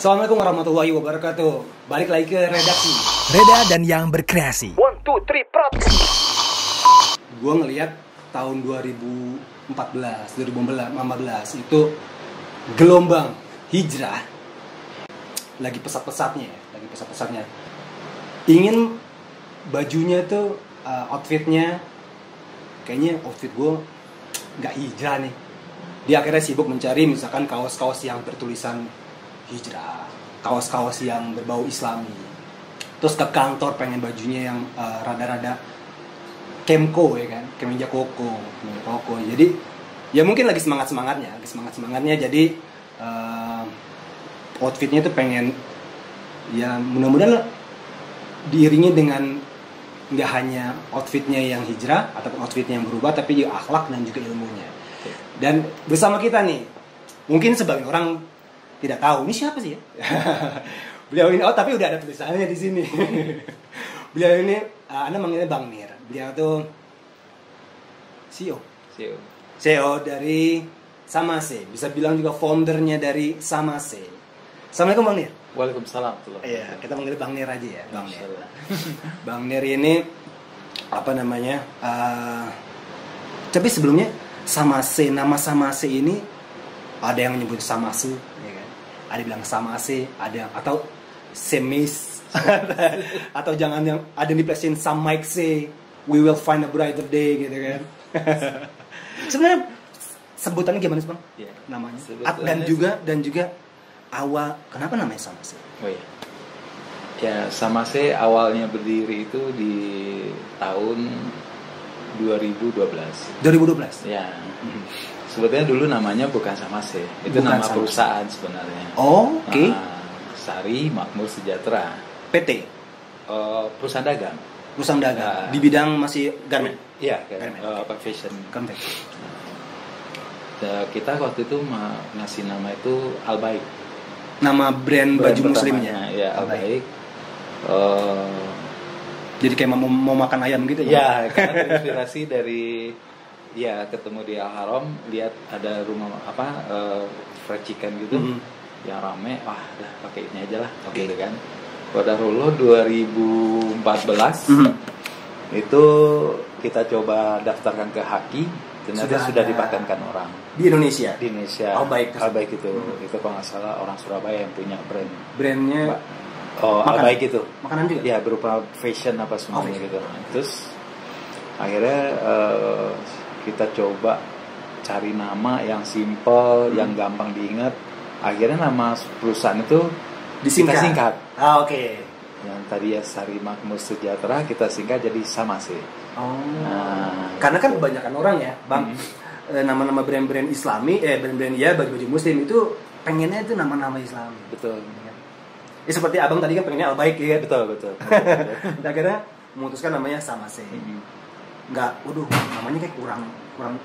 Assalamualaikum warahmatullahi wabarakatuh. Balik lagi ke redaksi. Reda dan yang berkreasi. 1, 2, 3, prot. Gue ngelihat tahun 2014, 2015 itu gelombang hijrah lagi pesat-pesatnya. Ingin bajunya tuh outfitnya kayaknya outfit gue nggak hijrah nih. Dia akhirnya sibuk mencari misalkan kaos-kaos yang bertulisan hijrah, kaos-kaos yang berbau islami. Terus ke kantor pengen bajunya yang rada-rada kemko ya kan, kemeja koko. Jadi ya mungkin lagi semangat-semangatnya. Jadi outfitnya tuh pengen ya mudah-mudahan diiringi dengan nggak hanya outfitnya yang hijrah ataupun outfitnya yang berubah, tapi juga akhlak dan juga ilmunya. Dan bersama kita nih, mungkin sebagian orang tidak tahu ini siapa sih ya. Beliau ini, tapi udah ada tulisannya di sini. Beliau ini, Anda manggilnya Bang Nir. Beliau tuh CEO dari Samase. Bisa bilang juga foundernya dari Samase. Assalamualaikum Bang Nir. Waalaikumsalam. Iya, kita manggil Bang Nir aja ya, Bang Nir. Bang Nir ini apa namanya? Tapi sebelumnya Samase, nama Samase ini ada yang menyebut Samasu, ya kan? Ada bilang Samase, ada atau Semis, atau jangan yang ada yang diplesin Some might say we will find a brighter day gitu kan? Sebenarnya sebutannya gimana sih Bang? Ya, namanya. sebutannya Dan juga awal kenapa namanya Samase? Oh iya. Ya, Samase awalnya berdiri itu di tahun 2012. Ya. Sebetulnya dulu namanya bukan Samase. Itu Bukan nama Samase. perusahaan sebenarnya. Oh, oke. Sari Makmur Sejahtera. PT, Perusahaan dagang. perusahaan dagang. Nah. Di bidang masih garment. Iya, Garment, apa fashion. Garment. Kita waktu itu ngasih nama itu Al-Baik. Nama brand baju muslimnya. Ya, Al-Baik. Jadi kayak mau makan ayam gitu Ya, karena terinspirasi dari ketemu di Al-Haram, lihat ada rumah fried chicken gitu, yang rame, wah udah pakai ini aja lah, gitu kan. Qadarullah 2014 itu kita coba daftarkan ke Haki, ternyata sudah dipatenkan orang di Indonesia. di Indonesia. Al-Baik itu kalau nggak salah orang Surabaya yang punya Brandnya Al-Baik itu. Makanan juga? Ya, berupa fashion apa semuanya gitu. Terus akhirnya kita coba cari nama yang simple, yang gampang diingat. Akhirnya nama perusahaan itu kita singkat. Oke. Yang tadi ya Sari Makmur Sejahtera kita singkat jadi Samase. Karena kan kebanyakan orang ya, Bang, nama-nama brand-brand Islami, brand-brand ya baju-baju muslim itu pengennya itu nama-nama Islami. Betul. Ya seperti Abang tadi kan pengennya Al-Baik ya. Betul. Akhirnya memutuskan namanya Samase. Enggak, namanya kayak kurang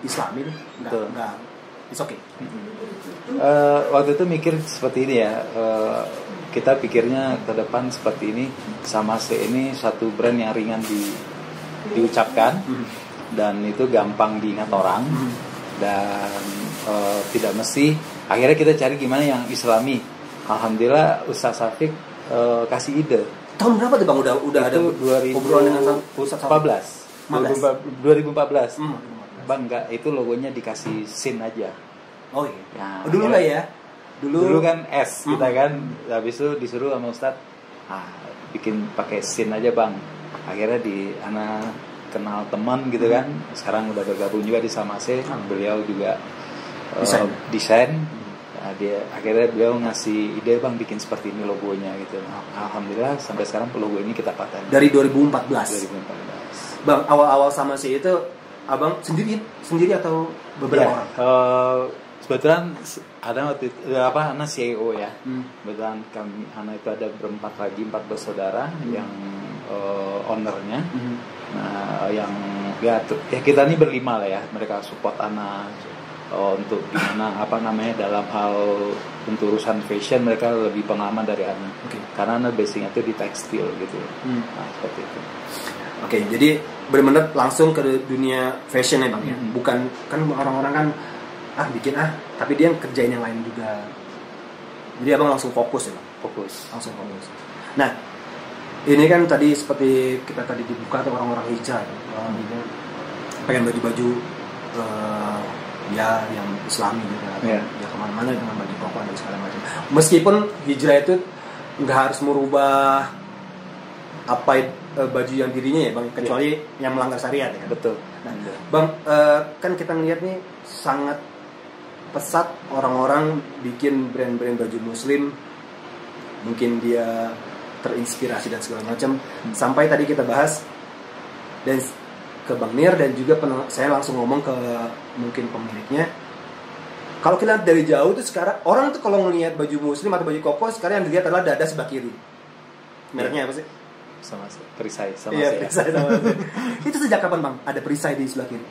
Islami deh. Enggak. It's okay. Waktu itu mikir seperti ini ya. Kita pikirnya ke depan seperti ini, Samase ini satu brand yang ringan diucapkan dan itu gampang diingat orang dan tidak mesti. Akhirnya kita cari gimana yang Islami. Alhamdulillah Ustaz Syafiq kasih ide. Tahun berapa tuh Bang udah ada obrolan dengan Ustaz Syafiq? 2014. Bang, enggak, itu logonya dikasih sin aja. Oh iya. Ya, dulu lah ya. Dulu kan S kita kan, habis itu disuruh sama Ustadz, bikin pakai sin aja Bang. Akhirnya anak kenal teman gitu kan, sekarang udah bergabung juga di Samase. Beliau juga desain. Nah, akhirnya beliau ngasih ide Bang bikin seperti ini logonya gitu. Alhamdulillah sampai sekarang logo ini kita paten. Dari 2014. Bang, awal-awal Samase itu Abang sendiri atau beberapa orang? Kebetulan ada waktu itu anak CEO ya. Kebetulan anak itu ada berempat lagi, 4 bersaudara yang ownernya. Nah, yang kita ini berlima lah ya. Mereka support anak untuk gimana dalam hal untuk urusan fashion mereka lebih pengalaman dari anak. Karena anak basicnya itu di tekstil gitu. Nah, seperti itu. Oke, jadi benar-benar langsung ke dunia fashion ya Bang ya. Bukan kan orang-orang kan bikin tapi dia kerjain yang lain juga. Jadi abang langsung fokus ya bang? Fokus. Langsung fokus. Nah, ini kan tadi seperti kita tadi dibuka tuh orang-orang hijrah, orang hijrah pengen baju-baju ya yang Islami gitu, atau ya kemana-mana dengan baju koko dan segala macam. Meskipun hijrah itu nggak harus merubah apa baju yang dirinya ya bang, kecuali yang melanggar syariat ya kan. Betul. Nah, bang, kan kita ngeliat nih sangat pesat orang-orang bikin brand-brand baju muslim, mungkin dia terinspirasi dan segala macam. Sampai tadi kita bahas dan ke Bang Nir dan juga saya langsung ngomong ke mungkin pemiliknya. Kalau kita lihat dari jauh tuh sekarang orang tuh kalau ngelihat baju muslim atau baju koko sekarang yang dilihat adalah dada sebelah kiri. Mereknya apa sih? Sama perisai sama iya, perisai sama itu sejak kapan bang ada perisai di sebelah kiri?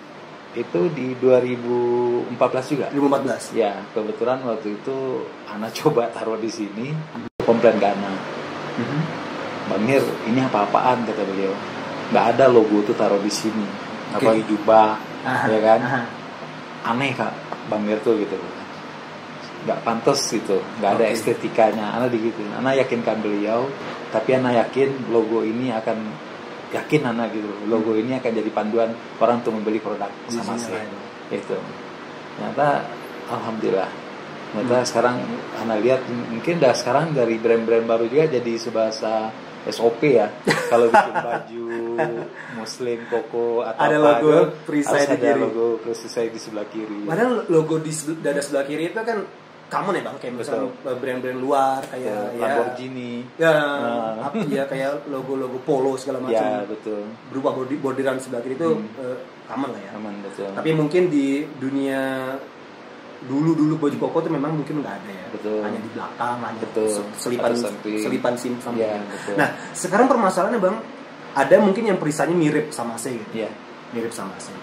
Itu di 2014 juga. 2014. Ya, kebetulan waktu itu Ana coba taruh di sini, komplain ke Ana. Bang Nir, ini apa-apaan kata beliau. Nggak ada logo itu taruh di sini. Apalagi jubah, ya kan? Aneh Kak, Bang Nir tuh gitu. Nggak pantas gitu, nggak ada estetikanya. Ana digituin. Ana yakinkan beliau, tapi Ana yakin logo ini akan Ana gitu, logo ini akan jadi panduan orang untuk membeli produk Samasé itu. Ternyata alhamdulillah, ternyata sekarang Ana lihat mungkin dah sekarang dari brand-brand baru juga jadi sebahasa SOP ya. Kalau bikin baju muslim koko atau ada apa logo perisai di kiri, ada logo perisai di sebelah kiri. Padahal logo di dada sebelah kiri itu kan common ya bang, kayak misalnya brand-brand luar kayak Lamborghini, ya kayak logo-logo Polo segala macam. Ya betul. Berubah bordiran sebelah kiri itu common lah ya. Common betul. Tapi mungkin di dunia dulu baju koko itu memang mungkin nggak ada ya. Betul. Hanya di belakang, hanya selipan simpang. Ya, betul. Nah sekarang permasalahannya bang, ada mungkin yang perisainya mirip Samasé gitu. Iya. Mirip Samasé.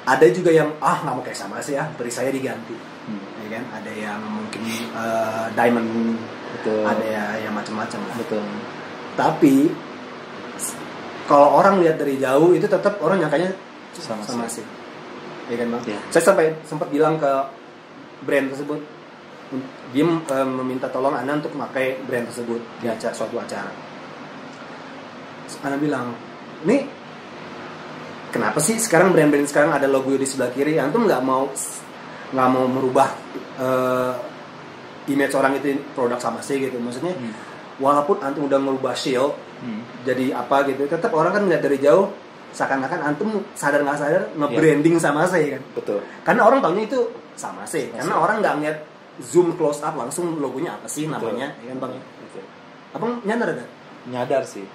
Ada juga yang nggak mau kayak Samasé ya, perisainya diganti. Ya kan? Ada yang mungkin diamond, betul. Ada yang macam-macam lah. Betul. Tapi kalau orang lihat dari jauh itu tetap orang nyangkanya Samasé. Ya kan bang? Ya. Saya sempat bilang ke brand tersebut, dia meminta tolong Ana untuk memakai brand tersebut di suatu acara. Ana bilang, nih kenapa sih sekarang brand-brand sekarang ada logo di sebelah kiri? Antum nggak mau merubah image orang itu produk Samasé gitu, maksudnya walaupun antum udah merubah shield jadi apa gitu, tetap orang kan ngeliat dari jauh seakan-akan antum sadar nggak sadar nge-branding Samasé kan. Betul. Karena orang taunya itu Samasé, karena orang nggak ngeliat zoom close up langsung logonya apa sih namanya, ya kan bang? Betul. Abang nyadar ada? Nyadar sih,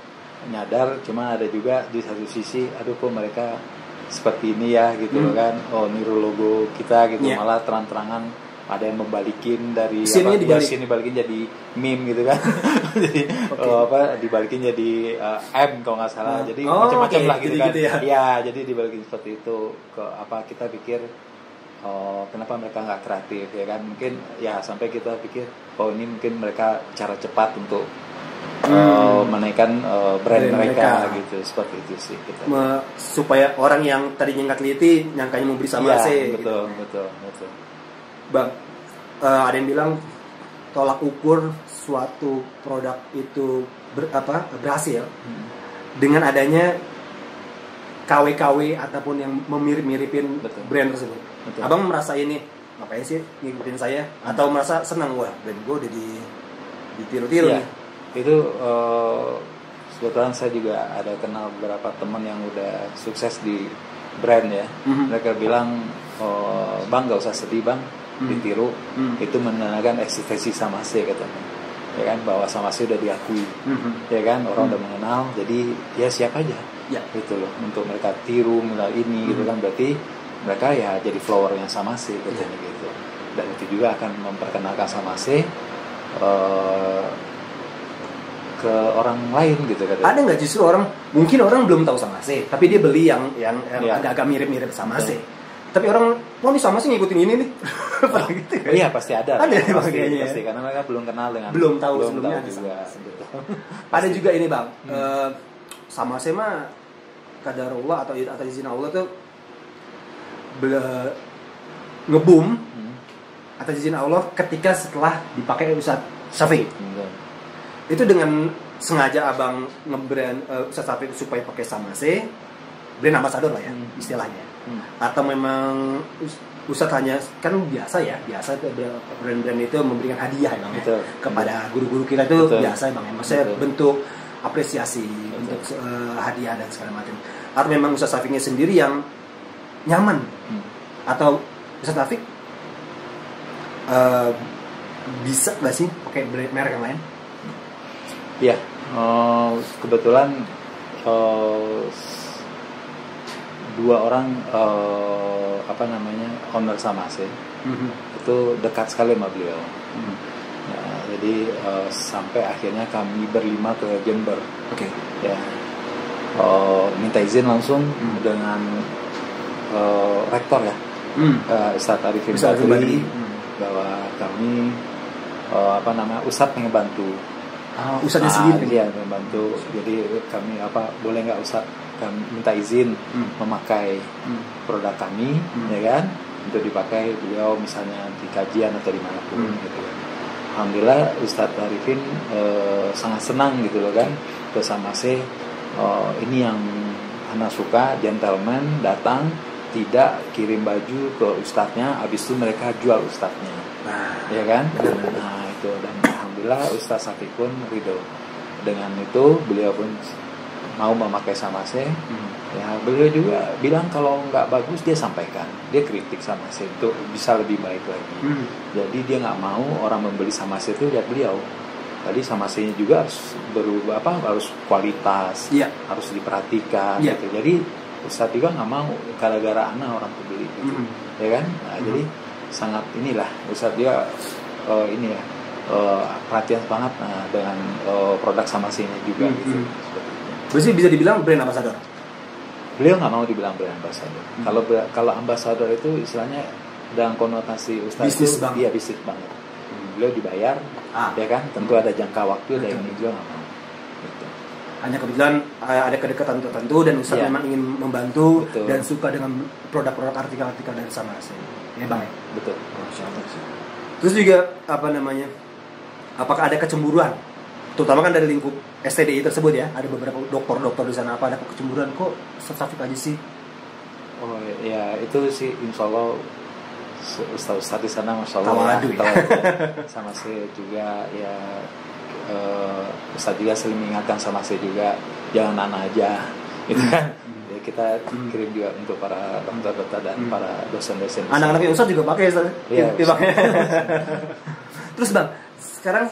nyadar. Cuma ada juga di satu sisi, aduh kok mereka seperti ini ya gitu kan, niru logo kita gitu, malah terang-terangan ada yang membalikin dari sini dibalikin jadi meme gitu kan. Jadi dibalikin jadi M kalau nggak salah. Jadi macam-macam lah gitu kan. Ya, jadi dibalikin seperti itu. Kita pikir kenapa mereka nggak kreatif ya kan? Mungkin ya sampai kita pikir ini mungkin mereka cara cepat untuk menaikkan brand mereka gitu, seperti itu sih kita. Supaya orang yang tadinya nggak teliti nyangkanya mau beli Samasé. Betul. Bang, ada yang bilang tolak ukur suatu produk itu berhasil dengan adanya KW-KW ataupun yang memirip-miripin brand tersebut. Betul. Abang merasa ini ngapain sih ngikutin saya? Atau merasa senang, wah brand gue udah ditiru-tiru nih? Itu kebetulan saya juga ada kenal beberapa teman yang udah sukses di brand ya. Mereka bilang, bang gak usah sedih bang, ditiru, itu menandakan eksistensi Samasé katanya, ya kan, bahwa Samasé udah diakui, ya kan, orang udah mengenal, jadi ya siap aja, gitu loh, untuk mereka tiru mengenal ini, gitu kan, berarti mereka ya jadi followernya Samasé katanya gitu, dan itu juga akan memperkenalkan Samasé ke orang lain gitu katanya. Ada nggak justru mungkin orang belum tahu Samasé, tapi dia beli yang agak mirip-mirip Samasé. Tapi orang, ini Samasé ngikutin ini nih. Gitu, kan? Iya pasti ada. Ada pasti, karena mereka belum kenal dengan. Belum tahu sebelumnya ada juga. Ada juga ini bang, Samasé mah qadarullah atau izin Allah tuh ngeboom atas izin Allah ketika setelah dipakai Ustadz Syafiq. Betul. Itu dengan sengaja abang nge-brand Ustadz Syafiq supaya pakai Samase, brand ambassador lah ya istilahnya. Atau memang Ustadz hanya kan biasa brand-brand itu memberikan hadiah ya bang ya, kepada guru-guru kita itu biasa bang ya, maksudnya bentuk apresiasi, bentuk hadiah dan segala macam. Atau memang Ustadz Syafiqnya sendiri yang nyaman, atau Ustadz Syafiq bisa nggak sih pakai merek yang lain? Iya, kebetulan dua orang owner Samase itu dekat sekali sama beliau. Nah, jadi sampai akhirnya kami berlima ke Jember. Ya, minta izin langsung dengan rektor ya, Ustadz Arifin Badri, bahwa kami Ustadz pengen bantu. Ustadznya sendiri. Iya, membantu. Jadi kami boleh nggak Ustadz kami minta izin memakai produk kami, ya kan, untuk dipakai beliau misalnya di kajian atau dimanapun gitu kan. Alhamdulillah Ustadz Arifin sangat senang gitu loh kan, ke Samase. Ini yang anak suka, gentleman datang tidak kirim baju ke ustadznya, habis itu mereka jual ustadznya, ya kan. Nah itu, dan alhamdulillah Ustadz Syafiq pun ridho dengan itu, beliau pun mau memakai Samase. Ya beliau juga bilang kalau nggak bagus dia sampaikan, dia kritik Samase itu bisa lebih baik lagi. Jadi dia nggak mau orang membeli Samase itu lihat beliau. Tadi Samase-nya juga harus berubah, harus kualitas, harus diperhatikan gitu. Jadi Ustadz juga nggak mau gara-gara anak orang tuh beli gitu, ya kan. Nah, jadi sangat inilah Ustadz dia perhatian banget dengan produk Samase-nya juga gitu. Berarti bisa dibilang brand ambassador. Beliau nggak mau dibilang brand ambassador. Kalau ambassador itu istilahnya dengan konotasi Ustadz bisnis itu dia bisnis banget. Beliau dibayar, ya kan. Tentu ada jangka waktu, ada yang juga nggak mau. Gitu. Hanya kebetulan ada kedekatan tertentu dan Ustadz memang ingin membantu dan suka dengan produk-produk artikel-artikel dari Samase. Ya bang. Betul. Terus juga apakah ada kecemburuan? Terutama kan dari lingkup STDI tersebut ya, ada beberapa dokter di sana, ada kecemburuan kok Syafiq aja sih? Oh ya itu sih insya Allah Ustaz di sana masya Allah sama saya juga ya. Ustaz juga sering mengingatkan sama saya juga jangan anak aja gitu kan. Ya, kita kirim juga untuk para dokter-dokter dan para dosen-dosen. Anak-anaknya Ustaz juga pakai Ustaz. Iya. Terus bang, sekarang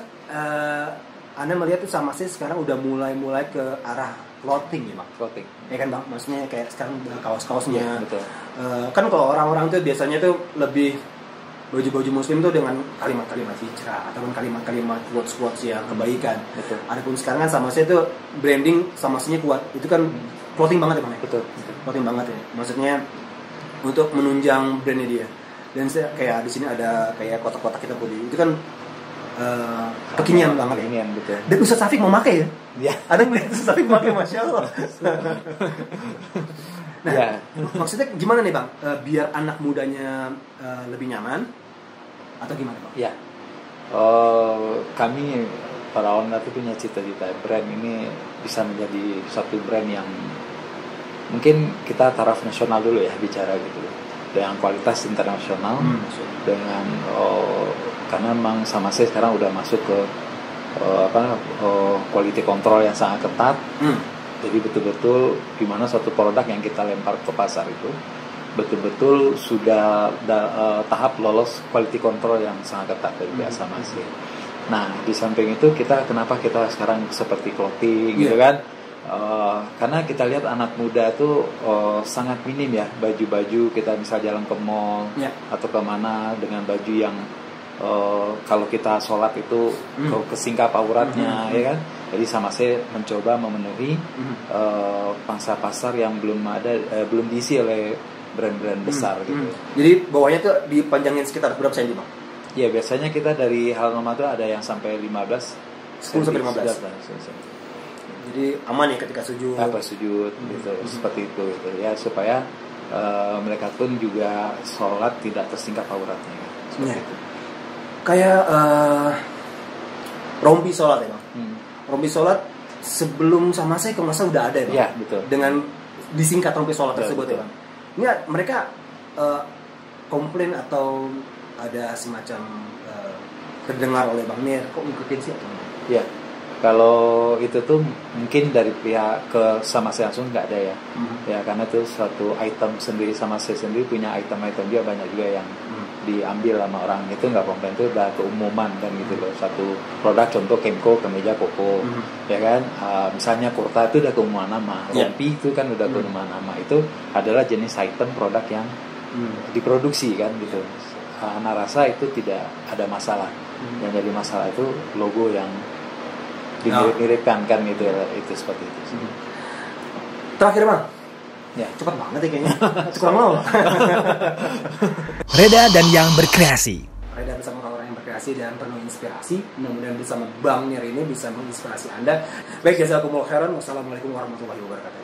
Anda melihat tuh Samase sekarang udah mulai ke arah clothing ya bang. Clothing. Ya kan bang, maksudnya kayak sekarang kaos-kaosnya. Betul. Kan kalau orang-orang tuh biasanya tuh lebih baju-baju muslim tuh dengan kalimat-kalimat hijrah ataupun kalimat-kalimat quotes-quotes yang kebaikan. Betul. Adapun sekarang kan Samase itu branding Samase-nya kuat. Itu kan clothing banget ya bang. Betul. Clothing banget ya. Maksudnya untuk menunjang brandnya dia. Dan kayak di sini ada kayak kotak-kotak kita body. Itu kan kekinian banget ya. Betul. Dan Ustadz Syafiq memakai ya. Iya. Ada yang Ustadz Syafiq memakai, masya Allah. Nah, maksudnya gimana nih bang? Biar anak mudanya lebih nyaman atau gimana bang? Ya, kami para owner itu punya cita-cita brand ini bisa menjadi satu brand yang mungkin kita taraf nasional dulu ya bicara gitu, dengan kualitas internasional, dengan karena memang Samase sekarang udah masuk ke quality control yang sangat ketat. Jadi betul-betul gimana suatu produk yang kita lempar ke pasar itu betul-betul sudah tahap lolos quality control yang sangat ketat dari pihak Samase. Nah di samping itu kenapa kita sekarang seperti clothing gitu kan? Karena kita lihat anak muda itu sangat minim ya baju-baju kita misal jalan ke mall atau kemana dengan baju yang kalau kita sholat itu kesingkap auratnya ya kan. Jadi Samase mencoba memenuhi pangsa pasar yang belum diisi oleh brand-brand besar gitu. Jadi bawahnya tuh dipanjangin sekitar berapa senti bang? Ya biasanya kita dari halaman itu ada yang sampai 10 sampai 15. Jadi aman ya ketika sujud. Sujud gitu, seperti itu gitu ya, supaya mereka pun juga sholat tidak tersingkap auratnya. Seperti itu. kayak rompi sholat ya bang. Rompi sholat sebelum sama saya kalau nggak salah udah ada ya bang. Iya, betul. Dengan disingkat rompi sholat Betul, tersebut betul. ya bang. Ini mereka komplain atau ada semacam terdengar oleh Bang Nir, kok ngikutin sih atau enggak? Ya, kalau itu tuh mungkin dari pihak ke sama saya langsung nggak ada ya. Ya karena itu suatu item sendiri, sama saya sendiri punya item-item dia banyak juga yang diambil sama orang, itu nggak komplain, itu udah keumuman kan gitu loh. Satu produk contoh Kemco, kemeja koko, ya kan. Misalnya kurta itu udah keumuman nama, rompi itu kan udah keumuman nama. Itu adalah jenis item produk yang diproduksi kan gitu. Ana rasa itu tidak ada masalah. Yang jadi masalah itu logo yang dimirip-miripkan kan itu seperti itu. Terakhir bang, Ya. cepat banget ya kayaknya, kurang lama. Reda dan yang berkreasi. Reda bersama orang-orang yang berkreasi dan penuh inspirasi. Mudah-mudahan bersama Bang Nir ini bisa menginspirasi Anda. Baik, jazakumullah khairan. Wassalamualaikum warahmatullahi wabarakatuh.